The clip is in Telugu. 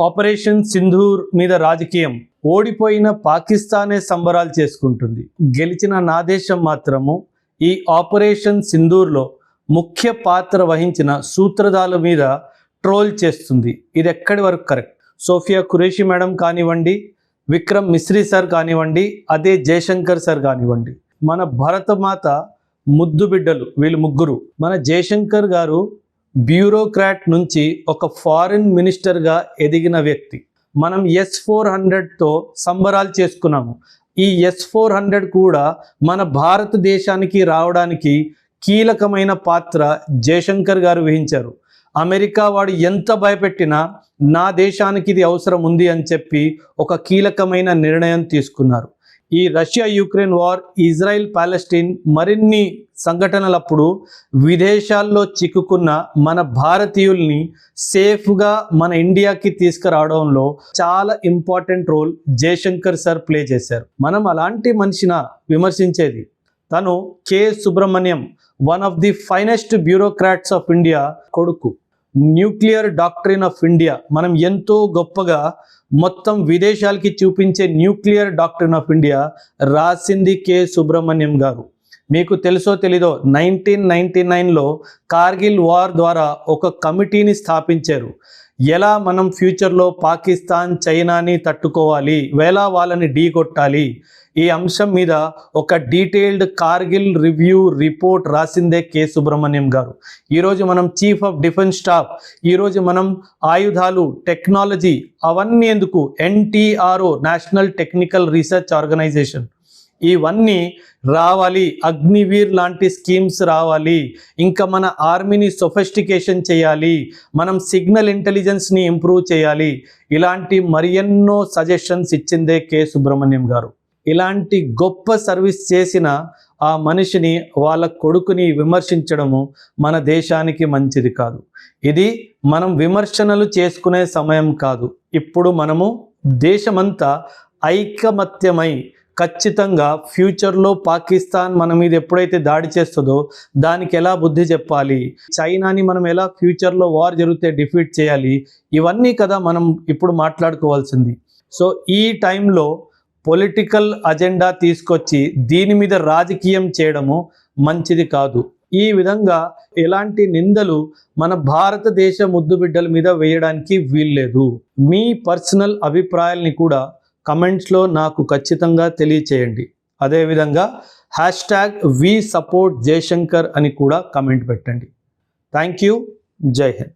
ఆపరేషన్ సింధూర్ మీద రాజకీయం. ఓడిపోయిన పాకిస్తానే సంబరాలు చేసుకుంటుంది. గెలిచిన నా దేశం మాత్రము ఈ ఆపరేషన్ సింధూర్లో ముఖ్య పాత్ర వహించిన సూత్రధారుల మీద ట్రోల్ చేస్తుంది. ఇది ఎక్కడి వరకు కరెక్ట్? సోఫియా ఖురేషి మేడం కానివ్వండి, విక్రమ్ మిశ్రీ సార్ కానివ్వండి, అదే జయశంకర్ సార్ కానివ్వండి, మన భరతమాత ముద్దు బిడ్డలు వీళ్ళు ముగ్గురు. మన జయశంకర్ గారు బ్యూరోక్రాట్ నుంచి ఒక ఫారిన్ మినిస్టర్గా ఎదిగిన వ్యక్తి. మనం S-400తో సంబరాలు చేసుకున్నాము. ఈ S-400 కూడా మన భారతదేశానికి రావడానికి కీలకమైన పాత్ర జయశంకర్ గారు వహించారు. అమెరికా వాడు ఎంత భయపెట్టినా నా దేశానికి ఇది అవసరం ఉంది అని చెప్పి ఒక కీలకమైన నిర్ణయం తీసుకున్నారు. ఈ Russia Ukraine war, Israel Palestine మరిన్ని సంఘటనలప్పుడు విదేశాల్లో చిక్కుకున్న మన భారతీయుల్ని సేఫ్గా మన ఇండియాకి తీసుకురావడంలో చాలా important role Jaishankar sir play చేశారు. మనం అలాంటి మనిషిని విమర్శించేది. తను K Subrahmanyam, one of the finest bureaucrats of India కొడుకు. న్యూక్లియర్ డాక్ట్రిన్ ఆఫ్ ఇండియా మనం ఎంతో గొప్పగా మొత్తం విదేశాలకి చూపించే న్యూక్లియర్ డాక్ట్రిన్ ఆఫ్ ఇండియా రాసింది కె సుబ్రహ్మణ్యం గారు. మీకు తెలుసో తెలీదో 1999లో కార్గిల్ వార్ ద్వారా ఒక కమిటీని స్థాపించారు. ఎలా మనం ఫ్యూచర్లో పాకిస్తాన్, చైనాని తట్టుకోవాలి, ఎలా వాళ్ళని ఢీకొట్టాలి, ఈ అంశం మీద ఒక డీటెయిల్డ్ కార్గిల్ రివ్యూ రిపోర్ట్ రాసిందే కె సుబ్రహ్మణ్యం గారు. ఈరోజు మనం చీఫ్ ఆఫ్ డిఫెన్స్ స్టాఫ్, ఈరోజు మనం ఆయుధాలు, టెక్నాలజీ అవన్నీ ఎందుకు, NTRO national technical research organisation ఇవన్నీ రావాలి, అగ్నివీర్ లాంటి స్కీమ్స్ రావాలి, ఇంకా మన ఆర్మీని సొఫిస్టికేషన్ చేయాలి, మనం సిగ్నల్ ఇంటెలిజెన్స్ని ఇంప్రూవ్ చేయాలి, ఇలాంటి మరెన్నో సజెషన్స్ ఇచ్చిందే కె సుబ్రహ్మణ్యం గారు. ఇలాంటి గొప్ప సర్వీస్ చేసిన ఆ మనిషిని, వాళ్ళ కొడుకుని విమర్శించడము మన దేశానికి మంచిది కాదు. ఇది మనం విమర్శనలు చేసుకునే సమయం కాదు. ఇప్పుడు మనము దేశమంతా ఐకమత్యమై ఖచ్చితంగా ఫ్యూచర్లో పాకిస్తాన్ మన మీద ఎప్పుడైతే దాడి చేస్తుందో దానికి ఎలా బుద్ధి చెప్పాలి, చైనాని మనం ఎలా ఫ్యూచర్లో వార్ జరిగితే డిఫీట్ చేయాలి, ఇవన్నీ కదా మనం ఇప్పుడు మాట్లాడుకోవాల్సింది. సో ఈ టైంలో పొలిటికల్ అజెండా తీసుకొచ్చి దీని మీద రాజకీయం చేయడము మంచిది కాదు. ఈ విధంగా ఎలాంటి నిందలు మన భారతదేశ ముద్దుబిడ్డల మీద వేయడానికి వీల్లేదు. మీ పర్సనల్ అభిప్రాయాల్ని కూడా కమెంట్స్లో నాకు ఖచ్చితంగా తెలియచేయండి. అదేవిధంగా #WeSupportJaishankar అని కూడా కమెంట్ పెట్టండి. Thank you. జై హింద్.